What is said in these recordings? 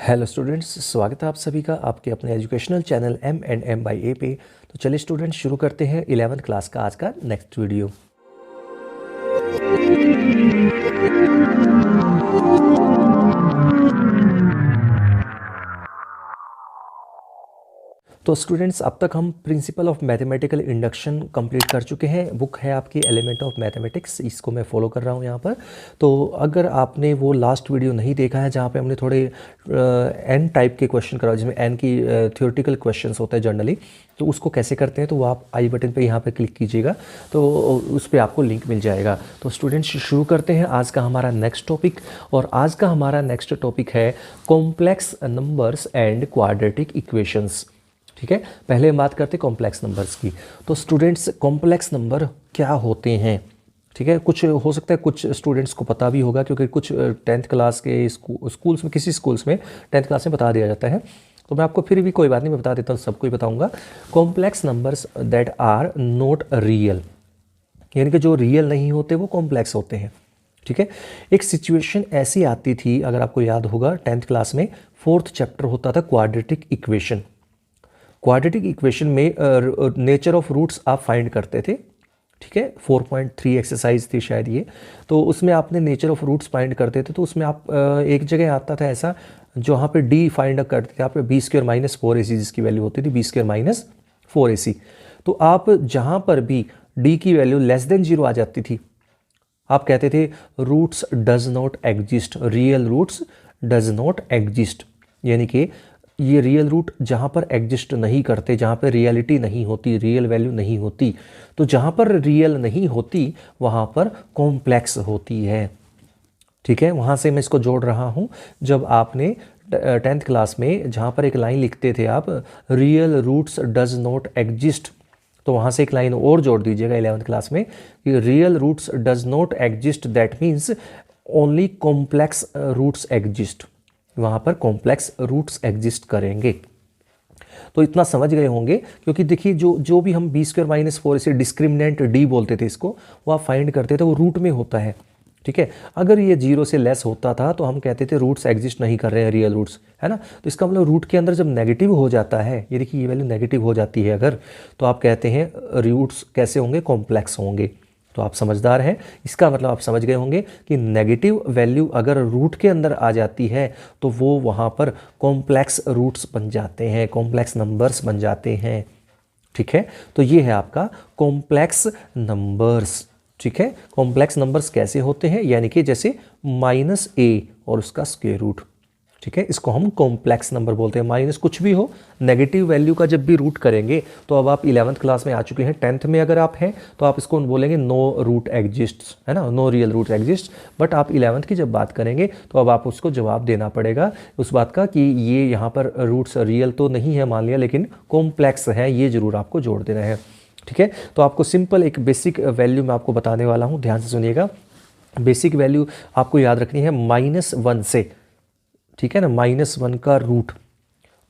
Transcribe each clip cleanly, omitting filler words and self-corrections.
Hello students, स्वागत है आप सभी का आपके अपने educational channel M&M by A पे। तो चलिए स्टूडेंट्स, शुरू करते हैं 11th क्लास का आज का नेक्स्ट वीडियो। तो स्टूडेंट्स, अब तक हम principle of mathematical induction complete कर चुके हैं। बुक है आपकी एलिमेंट ऑफ मैथमेटिक्स, इसको मैं फॉलो कर रहा हूँ यहाँ पर। तो अगर आपने वो लास्ट वीडियो नहीं देखा है जहाँ पे हमने थोड़े एन टाइप के क्वेश्चन कराए, जिसमें एन की थ्योरेटिकल क्वेश्चंस होते हैं जनरली, तो उसको कैसे करते हैं तो वो आप आई बटन पे यहाँ पे क्लिक कीजिएगा तो उस पर आपको लिंक मिल जाएगा। तो स्टूडेंट्स, शुरू करते हैं आज का हमारा नेक्स्ट टॉपिक। और आज का हमारा नेक्स्ट टॉपिक है complex numbers and quadratic equations. ठीक है, पहले हम बात करते हैं कॉम्प्लेक्स नंबर्स की। तो स्टूडेंट्स, कॉम्प्लेक्स नंबर क्या होते हैं? ठीक है, कुछ हो सकता है कुछ स्टूडेंट्स को पता भी होगा, क्योंकि कुछ 10th क्लास के स्कूल्स में, किसी स्कूल्स में 10th क्लास में बता दिया जाता है। तो मैं आपको फिर भी कोई बात नहीं, मैं बता देता हूँ, सबको ही बताऊँगा। Complex numbers that are not real, यानी कि जो रियल नहीं होते वो कॉम्प्लेक्स होते हैं। ठीक है, एक सिचुएशन ऐसी आती थी, अगर आपको याद होगा 10th क्लास में 4th चैप्टर होता था क्वाड्रेटिक इक्वेशन। क्वाड्रेटिक इक्वेशन में नेचर ऑफ रूट्स आप फाइंड करते थे। ठीक है, 4.3 एक्सरसाइज थी शायद ये। तो उसमें आपने नेचर ऑफ रूट्स फाइंड करते थे, तो उसमें आप एक जगह आता था ऐसा जहाँ पे डी फाइंड करते थे आप, b² - 4ac जिसकी वैल्यू होती थी b² - 4ac। तो आप जहाँ पर भी डी की वैल्यू <0 आ जाती थी, आप कहते थे roots does not exist, real roots does not exist, यानी कि ये रियल रूट जहाँ पर एग्जिस्ट नहीं करते, जहाँ पर रियलिटी नहीं होती, रियल वैल्यू नहीं होती। तो जहाँ पर रियल नहीं होती वहाँ पर कॉम्प्लेक्स होती है। ठीक है, वहाँ से मैं इसको जोड़ रहा हूँ। जब आपने 10th क्लास में जहाँ पर एक लाइन लिखते थे आप, real roots does not exist, तो वहाँ से एक लाइन और जोड़ दीजिएगा 11th क्लास में कि real roots does not exist, that means only complex roots exist. वहाँ पर कॉम्प्लेक्स रूट्स एग्जिस्ट करेंगे। तो इतना समझ गए होंगे, क्योंकि देखिए जो भी हम b² - 4 से डिस्क्रिमिनेंट डी बोलते थे इसको, वो आप फाइंड करते थे, वो रूट में होता है। ठीक है, अगर ये 0 से लेस होता था तो हम कहते थे रूट्स एग्जिस्ट नहीं कर रहे हैं, रियल रूट्स, है ना। तो इसका मतलब रूट के अंदर जब नेगेटिव हो जाता है, ये देखिए ये वैल्यू नेगेटिव हो जाती है अगर, तो आप कहते हैं रूट्स कैसे होंगे, कॉम्प्लेक्स होंगे। तो आप समझदार हैं, इसका मतलब आप समझ गए होंगे कि नेगेटिव वैल्यू अगर रूट के अंदर आ जाती है तो वो वहाँ पर कॉम्प्लेक्स रूट्स बन जाते हैं, कॉम्प्लेक्स नंबर्स बन जाते हैं। ठीक है, तो ये है आपका कॉम्प्लेक्स नंबर्स। ठीक है, कॉम्प्लेक्स नंबर्स कैसे होते हैं, यानी कि जैसे -a और उसका स्क्वायर रूट। ठीक है, इसको हम कॉम्प्लेक्स नंबर बोलते हैं। माइनस कुछ भी हो, नेगेटिव वैल्यू का जब भी रूट करेंगे, तो अब आप 11th क्लास में आ चुके हैं, 10th में अगर आप हैं तो आप इसको बोलेंगे नो रूट एग्जिस्ट, है ना, no real root exist. But आप 11th की जब बात करेंगे तो अब आप उसको जवाब देना पड़ेगा उस बात का कि ये यहाँ पर रूट्स रियल तो नहीं है मान लिया, लेकिन कॉम्प्लेक्स है, ये जरूर आपको जोड़ देना है। ठीक है, तो आपको सिंपल एक बेसिक वैल्यू मैं आपको बताने वाला हूँ, ध्यान से सुनिएगा। बेसिक वैल्यू आपको याद रखनी है -1 से। ठीक है ना, -1 का रूट,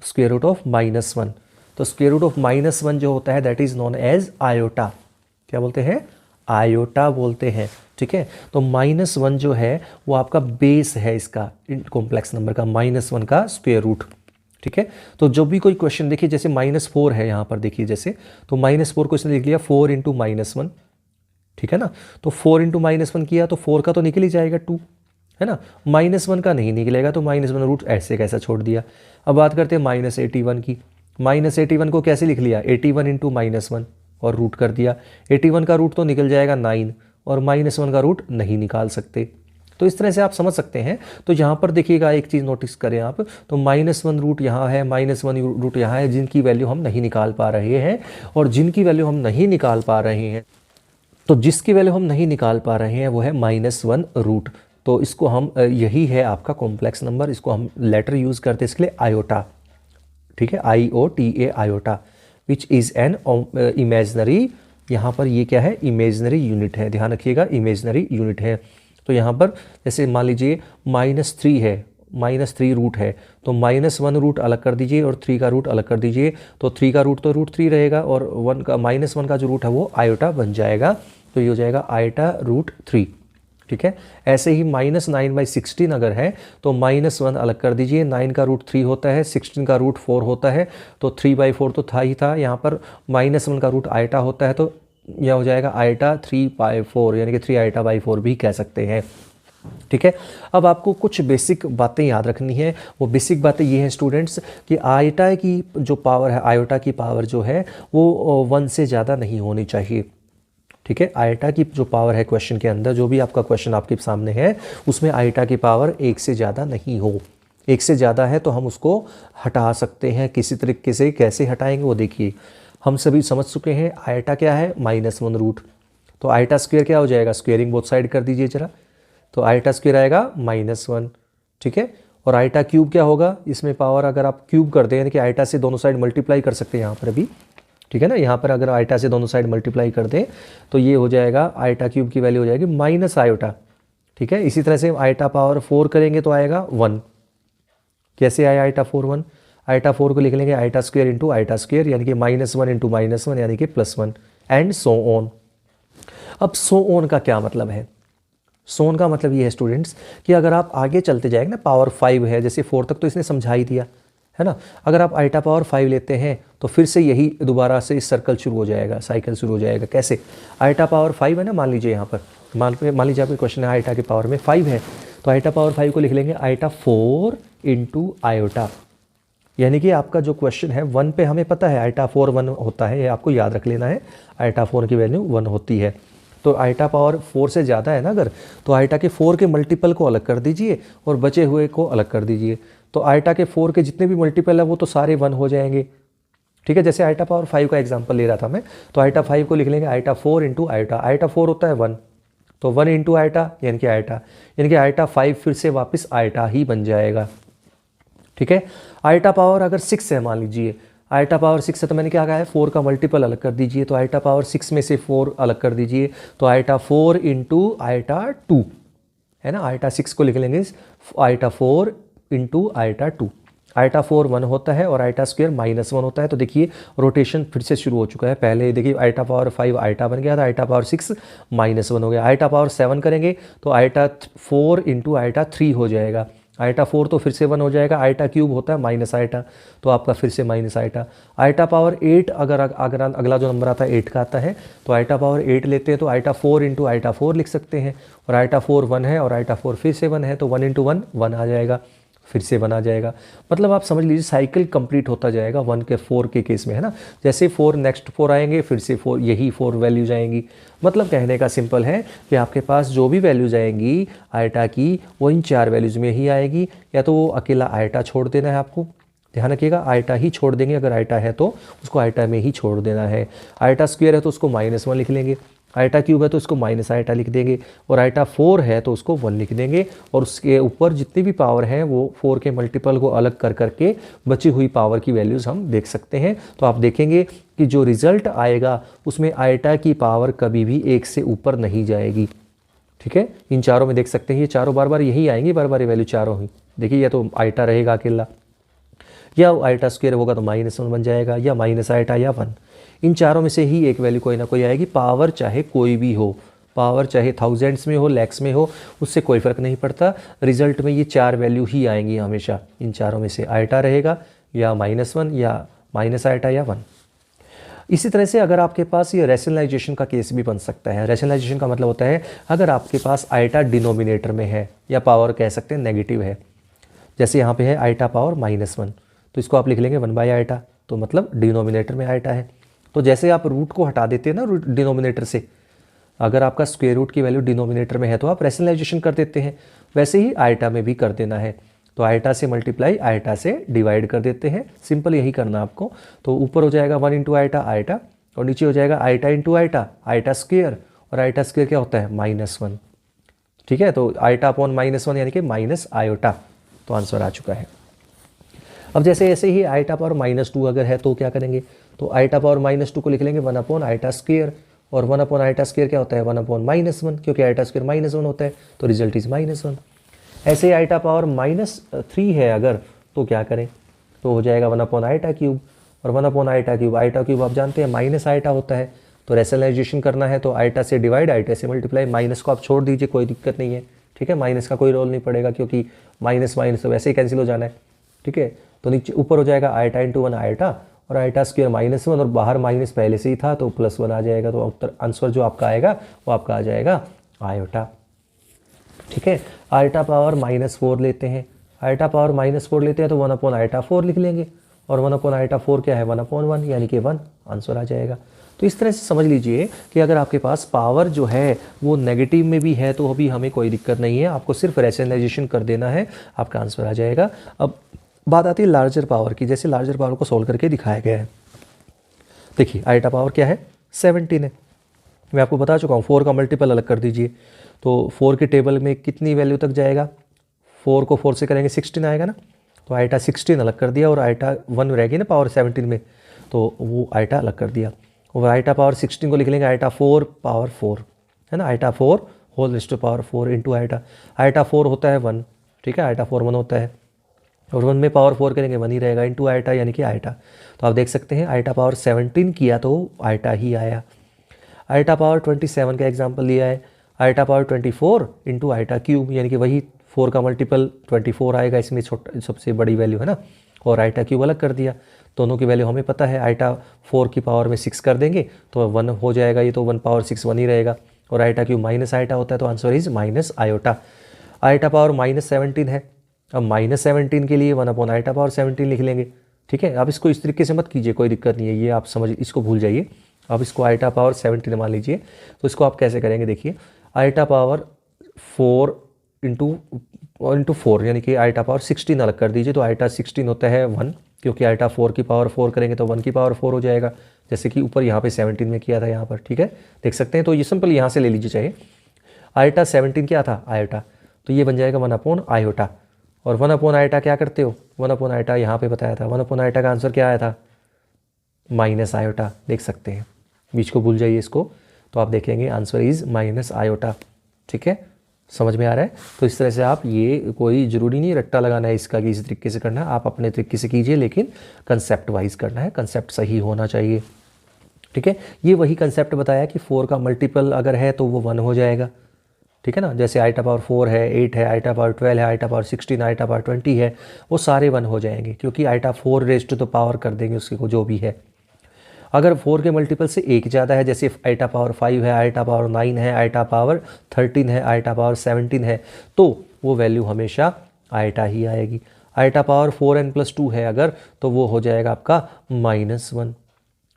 स्क्वायर रूट ऑफ -1। तो स्क्वायर रूट ऑफ -1 जो होता है that is known as iota. क्या बोलते हैं? आयोटा बोलते हैं। ठीक है, तो -1 जो है वो आपका बेस है इसका, कॉम्प्लेक्स नंबर का, -1 का स्क्वायर रूट। ठीक है, तो जब भी कोई क्वेश्चन देखिए, जैसे -4 है यहाँ पर देखिए, जैसे तो -4 क्वेश्चन लिख लिया, 4 × -1। ठीक है ना, तो 4 × -1 किया तो 4 का तो निकल ही जाएगा 2, है ना। -1 का नहीं निकलेगा, तो -1 रूट ऐसे कैसा छोड़ दिया। अब बात करते हैं -81 की। -81 को कैसे लिख लिया, 81 × -1 और रूट कर दिया। 81 का रूट तो निकल जाएगा 9, और -1 का रूट नहीं निकाल सकते। तो इस तरह से आप समझ सकते हैं। तो यहाँ पर देखिएगा, एक चीज़ नोटिस करें आप, तो -1 रूट यहाँ है, -1 रूट यहाँ है, जिनकी वैल्यू हम नहीं निकाल पा रहे हैं। और जिनकी वैल्यू हम नहीं निकाल पा रहे हैं, तो जिसकी वैल्यू हम नहीं निकाल पा रहे हैं वो है -1 रूट। तो इसको हम, यही है आपका कॉम्प्लेक्स नंबर, इसको हम लेटर यूज़ करते हैं इसके लिए, आयोटा। ठीक है, IOTA, iota, which is an imaginary, यहाँ पर ये क्या है, इमेजनरी यूनिट है, ध्यान रखिएगा, इमेजनरी यूनिट है। तो यहाँ पर जैसे मान लीजिए -3 है, -3 रूट है, तो -1 रूट अलग कर दीजिए और 3 का रूट अलग कर दीजिए, तो 3 का रूट तो √3 रहेगा, और 1 का -1 का जो रूट है वो आयोटा बन जाएगा। तो ये हो जाएगा आयोटा √3। ठीक है। ऐसे ही -9/16 अगर है तो -1 अलग कर दीजिए, 9 का रूट 3 होता है, 16 का रूट 4 होता है, तो 3/4 तो था ही था। यहाँ पर -1 का रूट आयटा होता है, तो यह हो जाएगा आयटा 3/4, यानी कि 3 आयटा/4 भी कह सकते हैं। ठीक है। अब आपको कुछ बेसिक बातें याद रखनी है। वो बेसिक बातें ये हैं स्टूडेंट्स कि आयटा की जो पावर है, आयोटा की पावर जो है वो 1 से ज़्यादा नहीं होनी चाहिए। ठीक है। आयटा की जो पावर है क्वेश्चन के अंदर, जो भी आपका क्वेश्चन आपके सामने है, उसमें आयटा की पावर 1 से ज़्यादा नहीं हो। 1 से ज़्यादा है तो हम उसको हटा सकते हैं किसी तरीके से। कैसे हटाएंगे वो देखिए। हम सभी समझ चुके हैं आयटा क्या है, -1 रूट। तो आयटा स्क्वायर क्या हो जाएगा, स्क्वेयरिंग बोथ साइड कर दीजिए जरा, तो आयटा स्क्वायर आएगा -1। ठीक है। और आयटा क्यूब क्या होगा, इसमें पावर अगर आप क्यूब कर दें, यानी कि आयटा से दोनों साइड मल्टीप्लाई कर सकते हैं यहाँ पर अभी। ठीक है ना, यहाँ पर अगर आयटा से दोनों साइड मल्टीप्लाई कर दें तो ये हो जाएगा, आयटा क्यूब की वैल्यू हो जाएगी माइनस आयोटा। ठीक है। इसी तरह से आयटा पावर 4 करेंगे तो आएगा 1। कैसे आया आयटा 4 1? आयटा 4 को लिख लेंगे eta square into eta square, यानी कि -1 इंटू -1 यानी कि +1, एंड सो ऑन। अब सो ऑन का क्या मतलब है? सो ऑन का मतलब ये है स्टूडेंट्स कि अगर आप आगे चलते जाएंगे ना, पावर 5 है, जैसे 4 तक तो इसने समझा ही दिया है ना। अगर आप आयटा पावर 5 लेते हैं तो फिर से यही दोबारा से इस सर्कल शुरू हो जाएगा, साइकिल शुरू हो जाएगा। कैसे? आयटा पावर 5 है ना, मान लीजिए यहाँ पर, मान लीजिए आपके क्वेश्चन है आयटा के पावर में 5 है, तो आयटा पावर 5 को लिख लेंगे आयटा 4 इंटू आयोटा। यानी कि आपका जो क्वेश्चन है 1 पे हमें पता है आयटा 4 1 होता है, ये आपको याद रख लेना है, आयटा 4 की वैल्यू 1 होती है। तो आयटा पावर 4 से ज़्यादा है ना अगर, तो आयटा के 4 के मल्टीपल को अलग कर दीजिए और बचे हुए को अलग कर दीजिए। तो आयटा के 4 के जितने भी मल्टीपल है वो तो सारे 1 हो जाएंगे। ठीक है। जैसे आयटा पावर 5 का एग्जांपल ले रहा था मैं, तो आयटा 5 को लिख लेंगे आयटा 4 इंटू आयटा। आयटा 4 होता है 1, तो 1 इंटू आयटा यानी कि आयटा, यानी कि आयटा 5 फिर से वापस आयटा ही बन जाएगा। ठीक है। आयटा पावर अगर 6 है, मान लीजिए आयटा पावर 6 है, तो मैंने क्या कहा है, 4 का मल्टीपल अलग कर दीजिए, तो आयटा पावर 6 में से 4 अलग कर दीजिए, तो आयटा 4 इंटू आयटा 2 है ना। आयटा 6 को लिख लेंगे आयटा 4 इंटू आयटा 2। आयटा 4 1 होता है और आयटा स्क्वायर -1 होता है। तो देखिए रोटेशन फिर से शुरू हो चुका है। पहले देखिए आयटा पावर 5 आयटा बन गया था, आयटा पावर 6 -1 हो गया। आयटा पावर 7 करेंगे तो आयटा 4 इंटू आयटा 3 हो जाएगा। आयटा 4 तो फिर से 1 हो जाएगा, आयटा क्यूब होता है माइनस आयटा, तो आपका फिर से माइनस आयटा। आयटा पावर 8 अगर अगला जो नंबर आता है 8 का आता है, तो आयटा पावर 8 लेते हैं तो आयटा 4 इंटू आयटा 4 लिख सकते हैं, और आयटा 4 1 है और आयटा 4 फिर से 1 है, तो 1 इंटू 1 1 आ जाएगा, फिर से 1 आ जाएगा। मतलब आप समझ लीजिए साइकिल कंप्लीट होता जाएगा 1 के 4 के केस में, है ना। जैसे 4 नेक्स्ट 4 आएंगे फिर से 4 यही 4 वैल्यूज आएंगी। मतलब कहने का सिंपल है कि आपके पास जो भी वैल्यूज आएंगी आयटा की, वो इन 4 वैल्यूज में ही आएगी। या तो वो अकेला आयटा छोड़ देना है, आपको ध्यान रखिएगा, आयटा ही छोड़ देंगे, अगर आयटा है तो उसको आयटा में ही छोड़ देना है। आयटा स्क्वायर है तो उसको -1 लिख लेंगे, आयटा क्यूब है तो उसको माइनस आयटा लिख देंगे, और आयटा 4 है तो उसको 1 लिख देंगे, और उसके ऊपर जितनी भी पावर है वो 4 के मल्टीपल को अलग कर करके बची हुई पावर की वैल्यूज़ हम देख सकते हैं। तो आप देखेंगे कि जो रिजल्ट आएगा उसमें आयटा की पावर कभी भी 1 से ऊपर नहीं जाएगी। ठीक है। इन चारों में देख सकते हैं ये चारों बार बार यही आएंगी, बार बार ये वैल्यू चारों ही। देखिए या तो आयटा रहेगा अकेला, या आयटा स्क्वायर होगा तो -1 बन जाएगा, या माइनस आयटा या 1। इन चारों में से ही एक वैल्यू कोई ना कोई आएगी। पावर चाहे कोई भी हो, पावर चाहे थाउजेंड्स में हो, लैक्स में हो, उससे कोई फ़र्क नहीं पड़ता। रिजल्ट में ये 4 वैल्यू ही आएंगी हमेशा। इन चारों में से आयटा रहेगा, या -1, या माइनस आयटा, या 1। इसी तरह से अगर आपके पास ये रैशनलाइजेशन का केस भी बन सकता है। रैशनलाइजेशन का मतलब होता है अगर आपके पास आयटा डिनोमिनेटर में है, या पावर कह सकते हैं नेगेटिव है। जैसे यहाँ पे है आयटा पावर -1, तो इसको आप लिख लेंगे 1/आयटा, तो मतलब डिनोमिनेटर में आयटा है। तो जैसे आप रूट को हटा देते हैं ना डिनोमिनेटर से, अगर आपका स्क्वायर रूट की वैल्यू डिनोमिनेटर में है तो आप रैशनलाइजेशन कर देते हैं, वैसे ही आयटा में भी कर देना है। तो आयटा से मल्टीप्लाई आयटा से डिवाइड कर देते हैं, सिंपल यही करना आपको। तो ऊपर हो जाएगा 1 इंटू आयटा आयटा, और नीचे हो जाएगा eta into eta eta square, और आयटा स्क्वायर क्या होता है -1। ठीक है। तो आयटा अपॉन -1 यानी कि माइनस आयोटा, तो आंसर आ चुका है। अब जैसे ऐसे ही आयटा पावर -2 अगर है तो क्या करेंगे, तो आयटा पावर -2 को लिख लेंगे 1 अपॉन आयटा स्क्वायर, और 1 अपॉन आयटा स्क्वायर क्या होता है 1 अपॉन -1, क्योंकि आयटा स्क्वायर -1 होता है, तो रिजल्ट इज -1। ऐसे ही आयटा पावर -3 है अगर, तो क्या करें, तो हो जाएगा 1 अपॉन आयटा क्यूब, और 1 अपॉन आयटा क्यूब आप जानते हैं माइनस आयटा होता है, तो रैशनलाइजेशन करना है तो आइटा से डिवाइड, आइटा से मल्टीप्लाई, माइनस को आप छोड़ दीजिए, कोई दिक्कत नहीं है, ठीक है। माइनस का कोई रोल नहीं पड़ेगा क्योंकि माइनस माइनस तो वैसे ही कैंसिल हो जाना है, ठीक है। तो नीचे ऊपर हो जाएगा आइटा इंटू 1 आइटा, और आइटा स्क्वायर -1, और बाहर माइनस पहले से ही था तो +1 आ जाएगा। तो उत्तर आंसर जो आपका आएगा वो आपका आ जाएगा आयोटा, ठीक है। आइटा पावर -4 लेते हैं, आइटा पावर -4 लेते हैं तो 1 आइटा 4 लिख लेंगे, और 1 आइटा 4 क्या है 1/1, यानी कि 1 आंसर आ जाएगा। तो इस तरह से समझ लीजिए कि अगर आपके पास पावर जो है वो नेगेटिव में भी है तो अभी हमें कोई दिक्कत नहीं है, आपको सिर्फ रैशनलाइजेशन कर देना है, आपका आंसर आ जाएगा। अब बात आती है लार्जर पावर की, जैसे लार्जर पावर को सोल्व करके दिखाया गया है। देखिए आइटा पावर क्या है 17 है, मैं आपको बता चुका हूँ। 4 का मल्टीपल अलग कर दीजिए, तो 4 के टेबल में कितनी वैल्यू तक जाएगा, 4 को 4 से करेंगे 16 आएगा ना, तो आइटा 16 अलग कर दिया, और आइटा 1 रहेगी ना पावर 17 में, तो वो आइटा अलग कर दिया। और आइटा पावर 16 को लिख लेंगे आइटा 4 पावर 4, है ना, iota 4 whole raised to power 4 into iota. Iota 4 होता है 1, ठीक है, आइटा 4 1 होता है, और 1 में पावर 4 करेंगे 1 ही रहेगा, इंटू आइटा यानी कि आइटा। तो आप देख सकते हैं आइटा पावर 17 किया तो आइटा ही आया। आइटा पावर 27 का एग्जाम्पल लिया है, iota power 24 into iota cube, यानी कि वही 4 का मल्टीपल 24 आएगा, इसमें छोटा सबसे बड़ी वैल्यू है ना, और आइटा क्यूब अलग कर दिया। दोनों की वैल्यू हमें पता है, आइटा 4 की पावर में 6 कर देंगे तो 1 हो जाएगा, ये तो 1 पावर 6 1 ही रहेगा, और आइटा क्यूब माइनस आइटा होता है, तो answer is minus iota. Iota power -17 है, अब -17 के लिए 1 आइटा पावर 17 लिख लेंगे, ठीक है। आप इसको इस तरीके से मत कीजिए, कोई दिक्कत नहीं है, ये आप समझ, इसको भूल जाइए। अब इसको आइटा पावर 17 मान लीजिए, तो इसको आप कैसे करेंगे, देखिए आइटा पावर 4 इंटू 4 यानी कि आइटा पावर 16 अलग कर दीजिए, तो आइटा 16 होता है 1, क्योंकि आइटा 4 की पावर 4 करेंगे तो 1 की पावर 4 हो जाएगा, जैसे कि ऊपर यहाँ पे 17 में किया था यहाँ पर, ठीक है, देख सकते हैं। तो ये सिंपल यहाँ से ले लीजिए, चाहिए आइटा 17 क्या था आयोटा, तो ये बन जाएगा 1 आयोटा, और 1 आइटा क्या करते हो, 1 आइटा यहाँ पे बताया था, 1 आइटा का आंसर क्या आया था माइनस आयोटा, देख सकते हैं, बीच को भूल जाइए इसको, तो आप देखेंगे आंसर इज माइनस आयोटा, ठीक है, समझ में आ रहा है। तो इस तरह से आप, ये कोई ज़रूरी नहीं रट्टा लगाना है इसका कि इस तरीके से करना है, आप अपने तरीके से कीजिए, लेकिन कंसेप्ट वाइज करना है, कंसेप्ट सही होना चाहिए, ठीक है। ये वही कंसेप्ट बताया कि 4 का मल्टीपल अगर है तो वो 1 हो जाएगा, ठीक है ना, जैसे आइटा पावर 4 है, 8 है, आइटा पावर 12 है, आइटा पावर 16, आइटा पावर 20 है, वो सारे 1 हो जाएंगे, क्योंकि iota 4 raised to the power कर देंगे उसके को जो भी है। अगर 4 के मल्टीपल से एक ज़्यादा है, जैसे आइटा पावर 5 है, आइटा पावर 9 है, आइटा पावर 13 है, आइटा पावर 17 है, तो वो वैल्यू हमेशा आइटा ही आएगी। आइटा पावर 4n+2 है अगर, तो वो हो जाएगा आपका -1,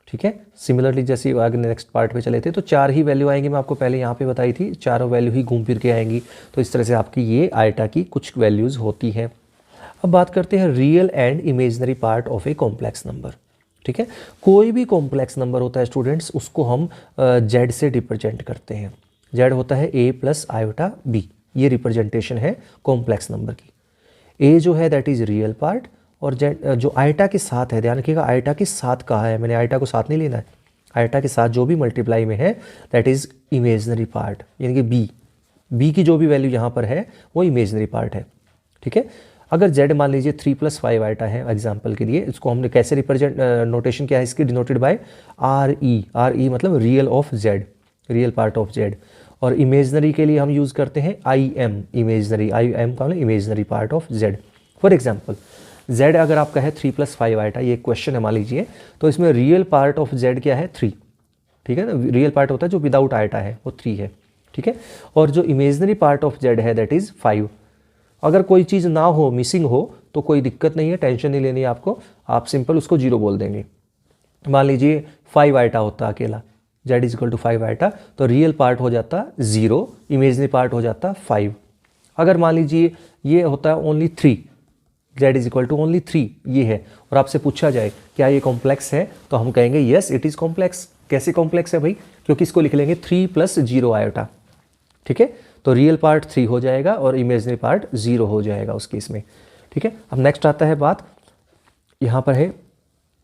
ठीक है। सिमिलरली जैसे आगे नेक्स्ट पार्ट पे चले थे तो 4 ही वैल्यू आएंगी, मैं आपको पहले यहाँ पे बताई थी, चारों वैल्यू ही घूम फिर के आएंगी। तो इस तरह से आपकी ये आइटा की कुछ वैल्यूज़ होती हैं। अब बात करते हैं real and imaginary part of a complex number, ठीक है। कोई भी कॉम्प्लेक्स नंबर होता है स्टूडेंट्स, उसको हम जेड से रिप्रेजेंट करते हैं। जेड होता है a + आयोटा b, ये रिप्रेजेंटेशन है कॉम्प्लेक्स नंबर की। a जो है दैट इज़ रियल पार्ट, और जेड जो आइटा के साथ है, ध्यान रखिएगा आइटा के साथ कहा है, मैंने आइटा को साथ नहीं लेना है, आइटा के साथ जो भी मल्टीप्लाई में है दैट इज़ इमेजनरी पार्ट, यानी कि b की जो भी वैल्यू यहाँ पर है वो इमेजनरी पार्ट है, ठीक है। अगर z मान लीजिए 3 + 5 आइटा है एग्जाम्पल के लिए, इसको हमने कैसे रिप्रेजेंट, नोटेशन क्या है इसकी, डिनोटेड बाय RE मतलब real of z, real part of z, और इमेजनरी के लिए हम यूज़ करते हैं IM, इमेजनरी, IM का मतलब imaginary part of z। For example z अगर आपका है 3 + 5 आइटा, ये क्वेश्चन है मान लीजिए, तो इसमें रियल पार्ट ऑफ z क्या है 3, ठीक है ना, रियल पार्ट होता है जो विदाउट आइटा है वो 3 है, ठीक है, और जो इमेजनरी पार्ट ऑफ z है दैट इज़ 5। अगर कोई चीज़ ना हो, मिसिंग हो, तो कोई दिक्कत नहीं है, टेंशन नहीं लेनी है आपको, आप सिंपल उसको 0 बोल देंगे। मान लीजिए 5 आइटा होता अकेला, z = 5 आइटा, तो रियल पार्ट हो जाता 0, इमेजनरी पार्ट हो जाता 5। अगर मान लीजिए ये होता है ओनली 3, z = ओनली 3 ये है, और आपसे पूछा जाए क्या ये कॉम्प्लेक्स है, तो हम कहेंगे येस इट इज़ कॉम्प्लेक्स। कैसे कॉम्प्लेक्स है भाई, क्योंकि इसको लिख लेंगे 3 + 0 आयोटा, ठीक है, तो रियल पार्ट 3 हो जाएगा और इमेजनरी पार्ट 0 हो जाएगा उस केस में, ठीक है। अब नेक्स्ट आता है बात, यहाँ पर है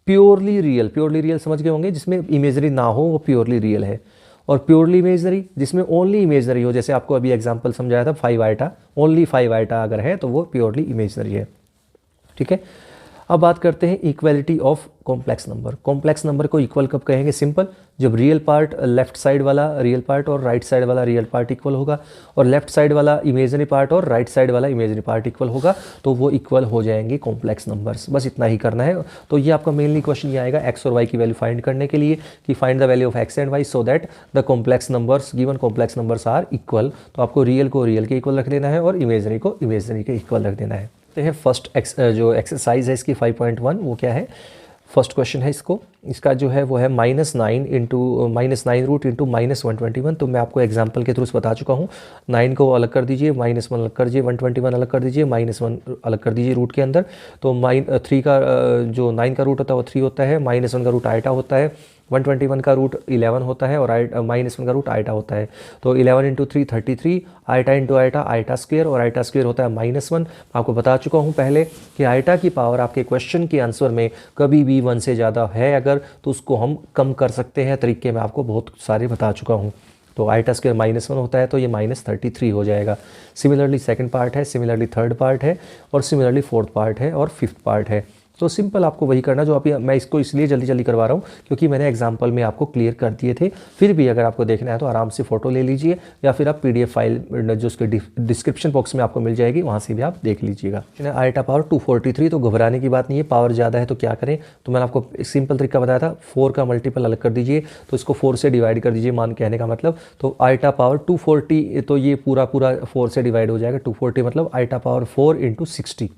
प्योरली रियल। प्योरली रियल समझ गए होंगे, जिसमें इमेजनरी ना हो वो प्योरली रियल है, और प्योरली इमेजनरी जिसमें ओनली इमेजनरी हो, जैसे आपको अभी एग्जांपल समझाया था 5 आइटा, ओनली 5 आइटा अगर है तो वो प्योरली इमेजनरी है, ठीक है। अब बात करते हैं equality of complex number. Complex number को इक्वल कब कहेंगे? सिंपल, जब रियल पार्ट लेफ्ट साइड वाला रियल पार्ट और राइट साइड वाला रियल पार्ट इक्वल होगा, और लेफ्ट साइड वाला इमेजिनरी पार्ट और राइट साइड वाला इमेजिनरी पार्ट इक्वल होगा, तो वो इक्वल हो जाएंगे कॉम्प्लेक्स नंबर्स। बस इतना ही करना है। तो ये आपका मेनली क्वेश्चन ये आएगा एक्स और वाई की वैल्यू फाइंड करने के लिए, कि find the value of x and y so that the complex numbers given complex numbers are equal. तो आपको रियल को रियल के इक्वल रख देना है और इमेजिनरी को इमेजिनरी के इक्वल रख देना है। तो है फर्स्ट जो एक्सरसाइज है इसकी 5.1, वो क्या है? फर्स्ट क्वेश्चन है इसका जो है वो है -9 रूट इंटू -121। तो मैं आपको एग्जांपल के थ्रू बता चुका हूँ। 9 को अलग कर दीजिए, -1 अलग कर दीजिए, 121 अलग कर दीजिए, -1 अलग कर दीजिए रूट के अंदर। तो 3 का जो 9 का रूट होता है वो 3 होता है, -1 का रूट आइटा होता है, 121 का रूट 11 होता है और -1 का रूट आइटा होता है। तो 11 into 3 33, iota into iota iota square, और आइटा स्क्वेयर होता है -1। आपको बता चुका हूँ पहले कि आइटा की पावर आपके क्वेश्चन के आंसर में कभी भी 1 से ज़्यादा है अगर, तो उसको हम कम कर सकते हैं। तरीके मैं आपको बहुत सारे बता चुका हूँ। तो आइटा स्क्वेयर -1 होता है तो ये -33 हो जाएगा। सिमिलरली सेकंड पार्ट है, सिमिलरली थर्ड पार्ट है, और सिमिलरली फोर्थ पार्ट है, और फिफ्थ पार्ट है। तो सिंपल आपको वही करना जो अभी मैं इसको इसलिए जल्दी जल्दी करवा रहा हूँ क्योंकि मैंने एग्जाम्पल में आपको क्लियर कर दिए थे। फिर भी अगर आपको देखना है तो आराम से फ़ोटो ले लीजिए, या फिर आप PDF फाइल जो उसके डिस्क्रिप्शन बॉक्स में आपको मिल जाएगी, वहाँ से भी आप देख लीजिएगा। आइटा पावर 243, तो घबराने की बात नहीं है। पावर ज़्यादा है तो क्या करें? तो मैंने आपको एक सिंपल तरीका बताया था, 4 का मल्टीपल अलग कर दीजिए, तो इसको 4 से डिवाइड कर दीजिए, मान कहने का मतलब। तो आइटा पावर 240, तो ये पूरा 4 से डिवाइड हो जाएगा। 240 मतलब iota power 4 into 60,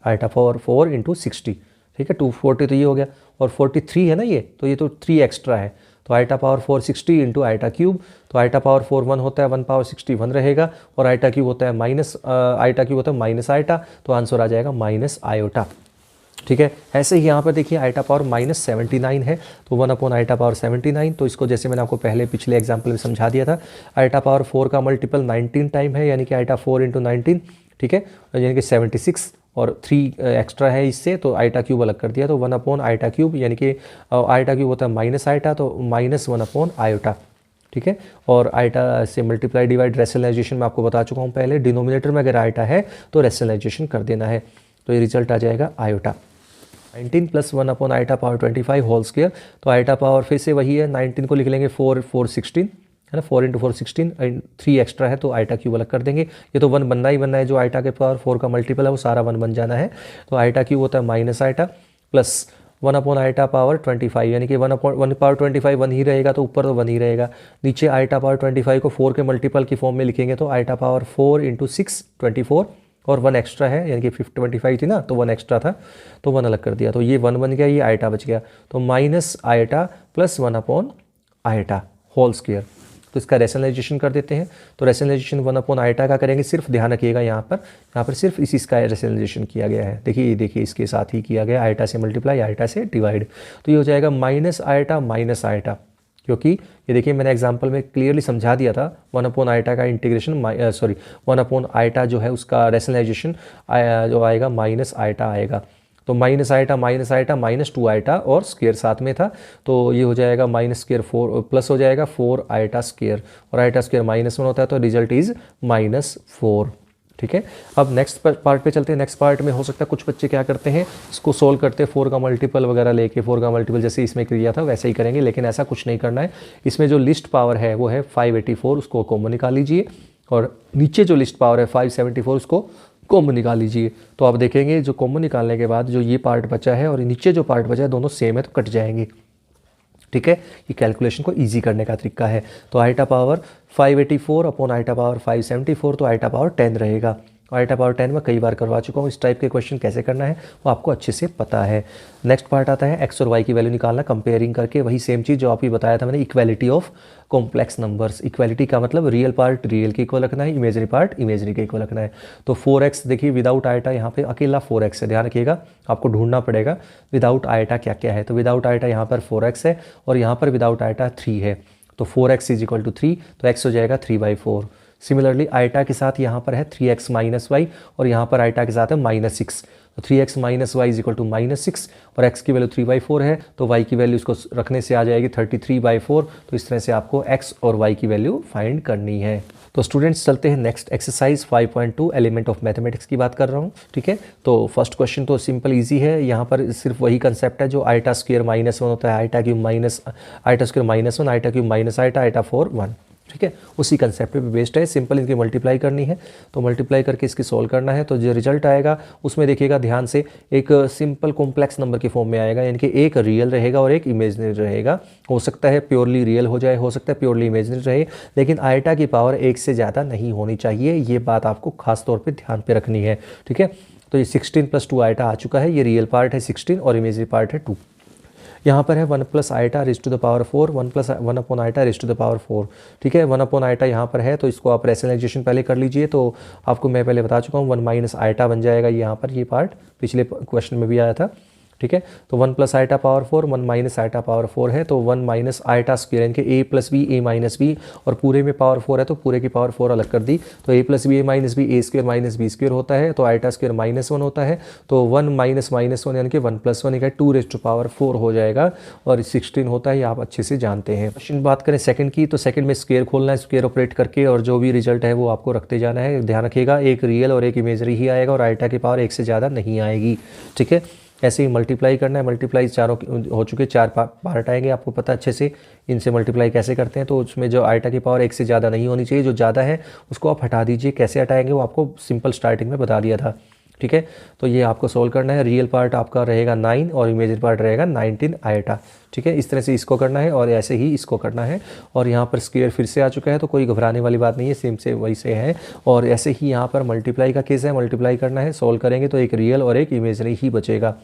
iota power 4 into 60, ठीक है। 240 तो ये हो गया, और 43 है ना ये, तो ये तो 3 एक्स्ट्रा है। तो iota power 4 60 into iota cube. तो आइटा पावर 4 1 होता है, 1 पावर 61 रहेगा, और आइटा क्यूब होता है आइटा क्यूब होता है माइनस आइटा, तो आंसर आ जाएगा माइनस आयोटा, ठीक है। ऐसे ही यहाँ पर देखिए आइटा पावर -79 है, तो 1 अपॉन आइटा पावर 79। तो इसको जैसे मैंने आपको पहले पिछले एग्जाम्पल में समझा दिया था, आइटा पावर 4 का मल्टीपल 19 टाइम है, यानी कि आइटा 4 इंटू 19, ठीक है, यानी कि 76, और 3 एक्स्ट्रा है इससे, तो आइटा क्यूब अलग कर दिया। तो 1 अपॉन आइटा क्यूब, यानी कि आइटा क्यूब होता है माइनस आइटा, तो -1 अपॉन आयोटा, ठीक है। और आइटा से मल्टीप्लाई डिवाइड रैशनलाइजेशन में आपको बता चुका हूँ पहले, डिनोमिनेटर में अगर आइटा है तो रैशनलाइजेशन कर देना है, तो ये रिजल्ट आ जाएगा iota. 19 + 1 upon iota power 25 whole square. तो आइटा पावर फिर से वही है, 19 को लिख लेंगे 4 4 16, है ना, 4 इंटू 4 16, 3 एक्स्ट्रा है तो आइटा क्यूब अलग कर देंगे। ये तो 1 बनना ही बनना है, जो आइटा के पावर 4 का मल्टीपल है वो सारा 1 बन जाना है। तो आइटा क्यूब होता है minus iota plus 1 upon iota power 25, यानी कि 1 पावर 25 1 ही रहेगा, तो ऊपर तो 1 ही रहेगा। नीचे आइटा पावर 25 को 4 के मल्टीपल की फॉर्म में लिखेंगे, तो आइटा पावर 4 इंटू 6 24, और 1 एक्स्ट्रा है, यानी कि 25 थी ना, तो 1 एक्स्ट्रा था, तो 1 अलग कर दिया, तो ये 1 बन गया, ये आइटा बच गया। तो minus iota plus 1 upon iota whole square. तो इसका रैशनलाइजेशन कर देते हैं। तो रैशनलाइजेशन 1 अपॉन आइटा का करेंगे, सिर्फ ध्यान रखिएगा यहाँ पर सिर्फ इसी इसका रैशनलाइजेशन किया गया है। देखिए इसके साथ ही किया गया, आइटा से मल्टीप्लाई आइटा से डिवाइड। तो ये हो जाएगा माइनस आइटा, क्योंकि ये देखिए मैंने एग्जांपल में क्लियरली समझा दिया था, 1 अपॉन आइटा का इंटीग्रेशन 1 अपॉन आइटा जो है उसका रैशनलाइजेशन जो आएगा माइनस आइटा आएगा। तो माइनस आइटा -2 आइटा और स्क्वायर साथ में था, तो ये हो जाएगा माइनस स्क्वायर 4 प्लस हो जाएगा 4 आइटा स्क्वायर, और आइटा स्क्वायर -1 होता है, तो रिजल्ट इज -4, ठीक है। अब नेक्स्ट पार्ट पे चलते हैं। नेक्स्ट पार्ट में हो सकता है कुछ बच्चे क्या करते हैं, इसको सोल्व करते हैं 4 का मल्टीपल वगैरह लेके, 4 का मल्टीपल जैसे इसमें किया था वैसे ही करेंगे, लेकिन ऐसा कुछ नहीं करना है। इसमें जो लिस्ट पावर है वो है 584, उसको कॉमन निकाल लीजिए, और नीचे जो लिस्ट पावर है 574 उसको कॉमन निकाल लीजिए। तो आप देखेंगे जो कॉमन निकालने के बाद जो ये पार्ट बचा है और नीचे जो पार्ट बचा है दोनों सेम है, तो कट जाएंगे, ठीक है। ये कैलकुलेशन को इजी करने का तरीका है। तो iota power 584 upon iota power 574, तो आइटा पावर 10 रहेगा। आइटा पावर 10 में कई बार करवा चुका हूँ, इस टाइप के क्वेश्चन कैसे करना है वो आपको अच्छे से पता है। नेक्स्ट पार्ट आता है एक्स और वाई की वैल्यू निकालना, कंपेयरिंग करके, वही सेम चीज़ जो आपको बताया था मैंने, equality of complex numbers. Equality का मतलब रियल पार्ट रियल के इक्वल रखना है, इमेजरी पार्ट इमेजरी के इक्वल रखना है। तो 4x देखिए विदाउट आइटा, यहाँ पे अकेला 4x है, ध्यान रखिएगा, आपको ढूंढना पड़ेगा विदाउट आइटा क्या क्या है। तो विदाउट आइटा यहाँ पर 4x है, और यहाँ पर विदाउट आइटा 3 है, तो 4x = 3, तो x हो जाएगा 3/4। सिमिलरली आइटा के साथ यहाँ पर है 3x माइनस वाई और यहाँ पर आइटा के साथ है -6, तो 3x minus y is equal to -6 और x की वैल्यू 3/4 है, तो y की वैल्यू इसको रखने से आ जाएगी 33/4। तो इस तरह से आपको x और y की वैल्यू फाइंड करनी है। तो स्टूडेंट्स चलते हैं next exercise 5.2 element of mathematics की बात कर रहा हूँ, ठीक है। तो फर्स्ट क्वेश्चन तो सिंपल इजी है, यहाँ पर सिर्फ वही कंसेप्ट है जो आइटा स्क्वायर -1 होता है, iota cube -1, iota cube minus iota 4 1, ठीक है, उसी कंसेप्ट पे बेस्ड है। सिंपल इनकी मल्टीप्लाई करनी है, तो मल्टीप्लाई करके इसकी सॉल्व करना है। तो जो रिजल्ट आएगा उसमें देखिएगा ध्यान से, एक सिंपल कॉम्प्लेक्स नंबर के फॉर्म में आएगा, यानी कि एक रियल रहेगा और एक इमेजिनरी रहेगा। हो सकता है प्योरली रियल हो जाए, हो सकता है प्योरली इमेजिनरी रहे, लेकिन आइटा की पावर 1 से ज़्यादा नहीं होनी चाहिए, ये बात आपको खास तौर पर ध्यान पर रखनी है, ठीक है। तो ये 16 + 2 आइटा आ चुका है, ये रियल पार्ट है 16 और इमेजिनरी पार्ट है 2। यहाँ पर है 1 + iota raise to the power 4, 1 upon iota raise to the power 4, ठीक है। 1 अपॉन आइटा यहाँ पर है, तो इसको आप रैशनलाइजेशन पहले कर लीजिए। तो आपको मैं पहले बता चुका हूँ 1 - आइटा बन जाएगा यहाँ पर, ये पार्ट पिछले क्वेश्चन में भी आया था, ठीक है। तो 1 + आइटा पावर 4, 1 - आइटा पावर 4 है, तो 1 - आइटा स्क्वायर, यानी कि a + b a - b, और पूरे में पावर 4 है तो पूरे की पावर 4 अलग कर दी, तो a + b a - b a square - b square होता है, तो आइटा स्क्वायर -1 होता है, तो 1 - -1 यानी कि 1 + 1 यानी 2 रेज़ टू पावर 4 हो जाएगा, और 16 होता है, ये आप अच्छे से जानते हैं। क्वेश्चन बात करें सेकंड की, तो सेकंड में स्क्वायर खोलना है, स्क्वायर ऑपरेट करके, और जो भी रिजल्ट है वो आपको रखते जाना है। ध्यान रखिएगा एक रियल और एक इमेजरी ही आएगा, और आइटा की पावर 1 से ज़्यादा नहीं आएगी, ठीक है। ऐसे ही मल्टीप्लाई करना है, मल्टीप्लाई चारों हो चुके, 4 पार्ट आएंगे, आपको पता अच्छे से इनसे मल्टीप्लाई कैसे करते हैं। तो उसमें जो आइटा की पावर 1 से ज़्यादा नहीं होनी चाहिए, जो ज़्यादा है उसको आप हटा दीजिए। कैसे हटाएंगे वो आपको सिंपल स्टार्टिंग में बता दिया था, ठीक है। तो ये आपको सोल्व करना है। रियल पार्ट आपका रहेगा 9 और इमेजिनरी पार्ट रहेगा 19 आइटा, ठीक है। इस तरह से इसको करना है और ऐसे ही इसको करना है। और यहाँ पर स्क्वायर फिर से आ चुका है, तो कोई घबराने वाली बात नहीं है, सेम से वही से है। और ऐसे ही यहाँ पर मल्टीप्लाई का केस है, मल्टीप्लाई करना है, सोल्व करेंगे तो एक रियल और एक इमेजिनरी ही बचेगा।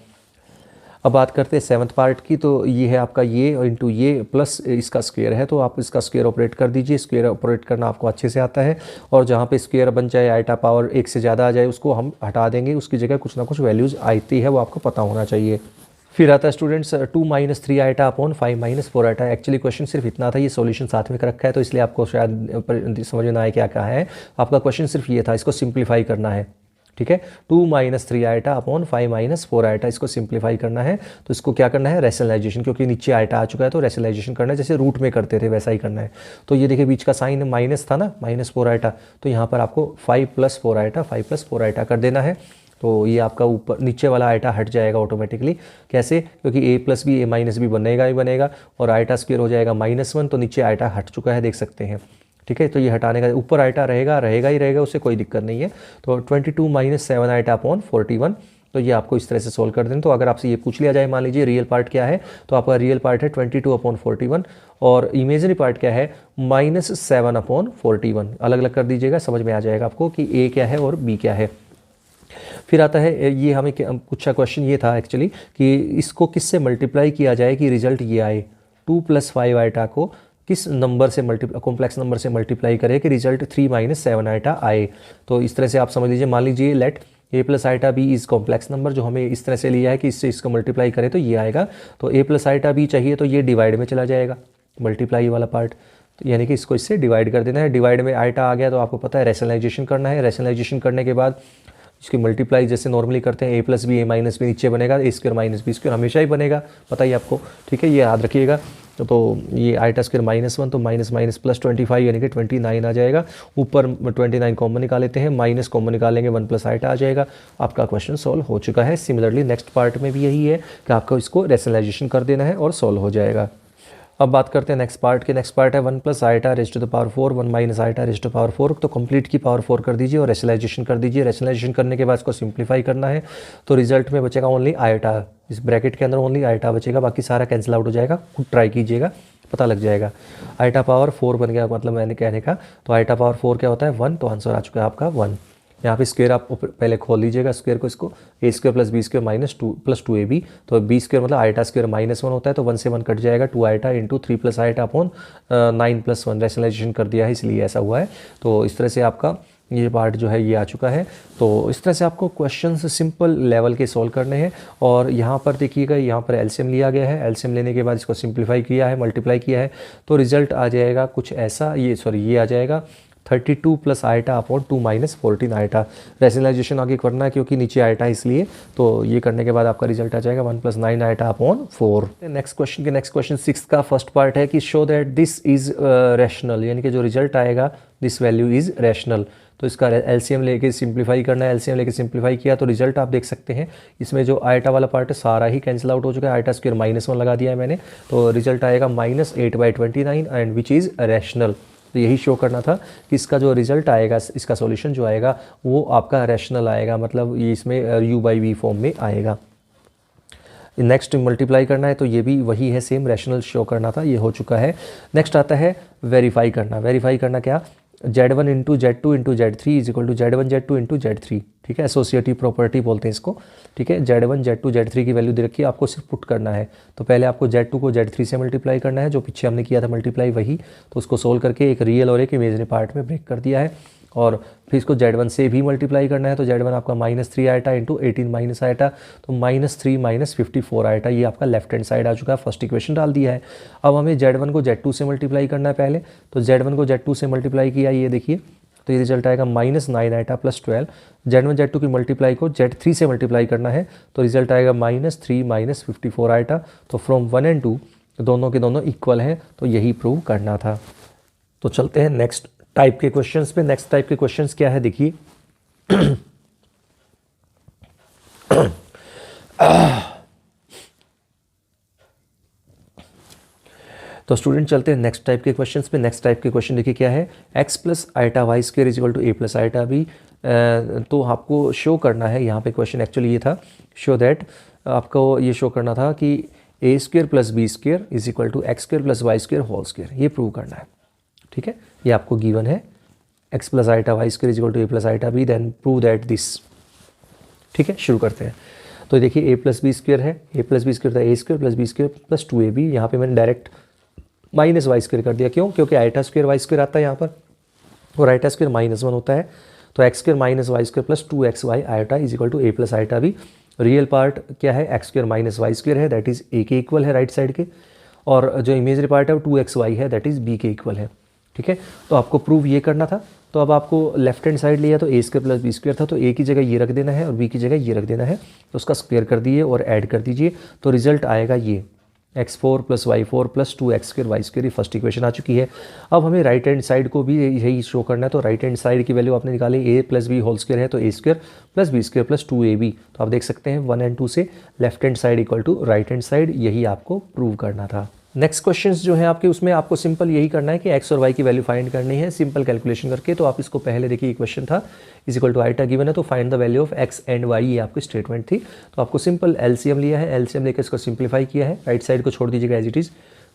अब बात करते हैं 7th पार्ट की, तो ये है आपका ये और इंटू ये प्लस इसका स्क्वायर है, तो आप इसका स्क्वायर ऑपरेट कर दीजिए। स्क्वायर ऑपरेट करना आपको अच्छे से आता है, और जहाँ पे स्क्वायर बन जाए आइटा पावर 1 से ज़्यादा आ जाए उसको हम हटा देंगे, उसकी जगह कुछ ना कुछ वैल्यूज़ आती है, वो आपको पता होना चाहिए। फिर आता है students 2 - 3 iota upon 5 - 4 iota. Actually question सिर्फ इतना था, ये सॉल्यूशन साथ में रखा है, तो इसलिए आपको शायद समझ में ना आए क्या कहा है। आपका क्वेश्चन सिर्फ ये था, इसको सिंप्लीफाई करना है, ठीक है। 2 - 3 आइटा अपॉन 5 - 4 आइटा, इसको सिंप्लीफाई करना है। तो इसको क्या करना है, रैशनलाइजेशन, क्योंकि नीचे आइटा आ चुका है तो रैशनलाइजेशन करना है, जैसे रूट में करते थे वैसा ही करना है। तो ये देखिए बीच का साइन माइनस था ना, -4 आइटा, तो यहाँ पर आपको 5 + 4 आइटा, 5 + 4 आइटा कर देना है। तो ये आपका ऊपर नीचे वाला आइटा हट जाएगा ऑटोमेटिकली। कैसे, क्योंकि a + b a - b बनेगा ही बनेगा, और आइटा स्क्वायर हो जाएगा -1, तो नीचे आइटा हट चुका है, देख सकते हैं, ठीक है। तो ये हटाने का, ऊपर आइटा रहेगा ही रहेगा, उससे कोई दिक्कत नहीं है। तो 22 - 7 आइटा अपॉन 41, तो ये आपको इस तरह से सोल्व कर दें। तो अगर आपसे ये पूछ लिया जाए, मान लीजिए रियल पार्ट क्या है, तो आपका रियल पार्ट है 22/41, और इमेजिनरी पार्ट क्या है -7/41। अलग अलग कर दीजिएगा, समझ में आ जाएगा आपको कि a क्या है और b क्या है। फिर आता है, ये हमें पूछा क्वेश्चन ये था एक्चुअली कि इसको किससे मल्टीप्लाई किया जाए कि रिजल्ट ये आए। 2 + 5 आइटा को किस नंबर से कॉम्प्लेक्स नंबर से मल्टीप्लाई करें कि रिजल्ट 3 - 7 आइटा आए। तो इस तरह से आप समझ लीजिए, मान लीजिए let a + iota b is complex number, जो हमें इस तरह से लिया है कि इससे इसको मल्टीप्लाई करें तो ये आएगा। तो a + आइटा b चाहिए, तो ये डिवाइड में चला जाएगा, मल्टीप्लाई वाला पार्ट, तो यानी कि इसको इससे डिवाइड कर देना है। डिवाइड में आइटा आ गया, तो आपको पता है रैशनलाइजेशन करना है। रैशनलाइजेशन करने के बाद इसकी मल्टीप्लाई जैसे नॉर्मली करते हैं, a + b a - b नीचे बनेगा, a² - b स्क्वायर हमेशा ही बनेगा, पता ही आपको, ठीक है, ये याद रखिएगा। तो ये आइटा स्क्वायर -1, तो माइनस प्लस 25 यानी कि 29 आ जाएगा। ऊपर 29 कॉमन निकाल लेते हैं, माइनस कॉमन निकालेंगे, 1 + आइटा आ जाएगा। आपका क्वेश्चन सॉल्व हो चुका है। सिमिलरली नेक्स्ट पार्ट में भी यही है कि आपको इसको रैशनलाइजेशन कर देना है और सॉल्व हो जाएगा। अब बात करते हैं नेक्स्ट पार्ट के। नेक्स्ट पार्ट है 1 + iota raise to the power 4, 1 - iota raise to the power 4। तो कंप्लीट की पावर 4 कर दीजिए और रैशनलाइजेशन कर दीजिए। रैशनलाइजेशन करने के बाद इसको सिंप्लीफाई करना है, तो रिजल्ट में बचेगा ओनली आइटा, इस ब्रैकेट के अंदर ओनली आइटा बचेगा, बाकी सारा कैंसिल आउट हो जाएगा। खुद ट्राई कीजिएगा, पता लग जाएगा। आइटा पावर 4 बन गया, मतलब मैंने कहने का, तो आइटा पावर 4 क्या होता है 1, तो आंसर आ चुका है आपका 1। यहाँ पे स्क्वायर आप पहले खोल लीजिएगा स्क्वायर को, इसको a² + b² -2 + 2ab, तो b² मतलब आइटा स्क्वायर -1 होता है, तो 1 से 1 कट जाएगा, 2 iota into 3 + iota upon 9 + 1। Rationalisation कर दिया है इसलिए ऐसा हुआ है। तो इस तरह से आपका ये पार्ट जो है ये आ चुका है। तो इस तरह से आपको क्वेश्चंस सिंपल लेवल के सॉल्व करने हैं। और यहाँ पर देखिएगा, यहाँ पर एलसीएम लिया गया है, एलसीएम लेने के बाद इसको सिंप्लीफाई किया है, मल्टीप्लाई किया है, तो रिजल्ट आ जाएगा कुछ ऐसा, ये आ जाएगा 32 plus iota upon 2 minus 14 iota. Rationalisation आगे करना है क्योंकि नीचे आइटा इसलिए, तो ये करने के बाद आपका रिजल्ट आ जाएगा 1 plus 9 iota upon 4। Next question 6 का फर्स्ट पार्ट है कि show that this is rational, यानी कि जो रिजल्ट आएगा दिस वैल्यू इज रैशनल। तो इसका एलसीएम लेके सिंप्लीफाई करना है। एलसीएम लेके सिंप्लीफाई किया तो रिजल्ट आप देख सकते हैं, इसमें जो आइटा वाला पार्ट है सारा ही कैंसिल आउट हो चुका है। आइटा स्क्वायर -1 लगा दिया है मैंने, तो रिजल्ट आएगा -8/29 एंड विच इज़ रैशनल। तो यही शो करना था कि इसका जो रिजल्ट आएगा, इसका सॉल्यूशन जो आएगा वो आपका रैशनल आएगा, मतलब ये इसमें u/v फॉर्म में आएगा। नेक्स्ट मल्टीप्लाई करना है, तो ये भी वही है, सेम रैशनल शो करना था, ये हो चुका है। नेक्स्ट आता है वेरीफाई करना। वेरीफाई करना क्या, Z1 into Z2 into Z3 is equal to Z1 Z2 into Z3, ठीक है, एसोसिएटिव प्रॉपर्टी बोलते हैं इसको, ठीक है। Z1 Z2 Z3 की वैल्यू दे रखी है, आपको सिर्फ पुट करना है। तो पहले आपको Z2 को Z3 से मल्टीप्लाई करना है, जो पीछे हमने किया था मल्टीप्लाई वही, तो उसको सोल्व करके एक रियल और एक इमेजिनरी पार्ट में ब्रेक कर दिया है। और फिर इसको Z1 से भी मल्टीप्लाई करना है, तो Z1 आपका -3 आइटा इंटू 18 माइनस आइटा, तो -3 माइनस 54 आइटा, ये आपका लेफ्ट हैंड साइड आ चुका है। फर्स्ट इक्वेशन डाल दिया है। अब हमें Z1 को Z2 से मल्टीप्लाई करना है पहले, तो Z1 को Z2 से मल्टीप्लाई किया, ये देखिए, तो ये रिजल्ट आएगा -9 आइटा प्लस 12। Z1 Z2 की मल्टीप्लाई को Z3 से मल्टीप्लाई करना है, तो रिजल्ट आएगा -3 माइनस 54 आइटा। तो फ्रॉम 1 एंड 2 दोनों के दोनों इक्वल हैं, तो यही प्रूव करना था। तो चलते हैं नेक्स्ट टाइप के क्वेश्चंस पे। नेक्स्ट टाइप के क्वेश्चंस क्या है देखिए। तो स्टूडेंट चलते हैं नेक्स्ट टाइप के क्वेश्चंस पे। नेक्स्ट टाइप के क्वेश्चन देखिए क्या है, x plus iota y square is equal to a plus iota b. तो आपको शो करना है, यहाँ पे क्वेश्चन एक्चुअली ये था, शो दैट, आपको ये शो करना था कि a square plus b square is equal to x square plus y square whole square, ये प्रूव करना है, ठीक है। ये आपको गिवन है, x plus iota y square is equal to a plus iota b, then prove that this, ठीक है। शुरू करते हैं। तो देखिए a प्लस बी स्क्र है, a प्लस बी स्क्र था a square plus b square plus 2ab, यहाँ पे मैंने डायरेक्ट माइनस वाई स्क्र कर दिया, क्यों, क्योंकि आइटा स्क्र वाई स्क्र आता है यहाँ पर, और आइटा स्क्र -1 होता है, तो x square minus y square plus 2xy iota is equal to a plus iota b. Real part क्या है, x square minus y square है, दैट इज a के इक्वल है राइट साइड के, और जो इमेजरी पार्ट है वो 2xy है, दैट इज b के इक्वल है, ठीक है। तो आपको प्रूव ये करना था। तो अब आपको लेफ्ट हैंड साइड लिया तो a square plus b square था, तो a की जगह ये रख देना है और b की जगह ये रख देना है, तो उसका स्क्वायर कर दिए और ऐड कर दीजिए, तो रिजल्ट आएगा ये x4 plus y4 plus 2x square Y square, first equation आ चुकी है। अब हमें राइट हैंड साइड को भी यही शो करना है, तो राइट हैंड साइड की वैल्यू आपने निकाली, a plus b whole square है, तो a square plus b square plus 2ab। तो आप देख सकते हैं 1 एंड 2 से left hand side equal to right hand side, यही आपको प्रूव करना था। नेक्स्ट क्वेश्चंस जो है आपके, उसमें आपको सिंपल यही करना है कि x और y की वैल्यू फाइंड करनी है, सिंपल कैलकुलेशन करके। तो आप इसको पहले देखिए, क्वेश्चन था is equal to iota given है, तो find the value of x and y, ये आपकी स्टेटमेंट थी। तो आपको सिंपल एलसीएम लिया है, एलसीएम लेकर इसको सिंप्लीफाई किया है, राइट साइड को छोड़ दीजिएगा एज इट इज़।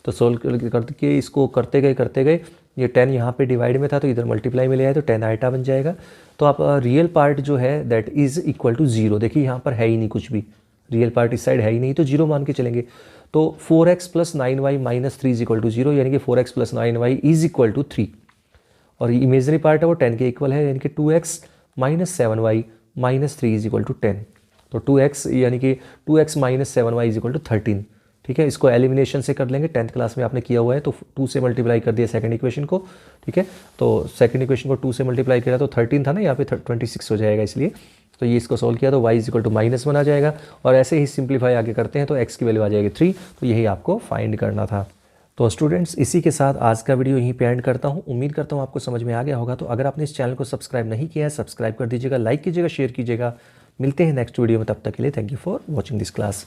तो सोल्व करके इसको करते गए, ये 10 यहाँ पे डिवाइड में था, तो इधर मल्टीप्लाई में ले आए, तो 10 आइटा बन जाएगा। तो आप रियल पार्ट जो है दैट इज इक्वल टू 0, देखिए यहाँ पर है ही नहीं कुछ भी, रियल पार्ट इस साइड है ही नहीं, तो 0 मान के चलेंगे। तो 4x plus 9y minus 3 is equal to 0, यानी कि 4x plus 9y is equal to 3, और इमेजरी पार्ट है वो 10 के इक्वल है, यानी कि 2x minus 7y minus 3 is equal to 10। तो 2x यानी कि 2x minus 7y is equal to 13, ठीक है। इसको एलिमिनेशन से कर लेंगे, 10th क्लास में आपने किया हुआ है, तो 2 से मल्टीप्लाई कर दिया सेकंड इक्वेशन को, ठीक है। तो सेकंड इक्वेशन को 2 से मल्टीप्लाई किया तो 13 था ना, यहाँ पे 26 हो जाएगा, इसलिए तो ये इसको सोल्व किया तो y इज इक्वल टू -1 आ जाएगा, और ऐसे ही सिंप्लीफाई आगे करते हैं तो x की वैल्यू आ जाएगी 3, तो यही आपको फाइंड करना था। तो स्टूडेंट्स इसी के साथ आज का वीडियो यहीं पे एंड करता हूँ। उम्मीद करता हूँ आपको समझ में आ गया होगा। तो अगर आपने इस चैनल को सब्सक्राइब नहीं किया है, सब्सक्राइब कर दीजिएगा, लाइक कीजिएगा, शेयर कीजिएगा। मिलते हैं नेक्स्ट वीडियो में, तब तक के लिए thank you for watching this class.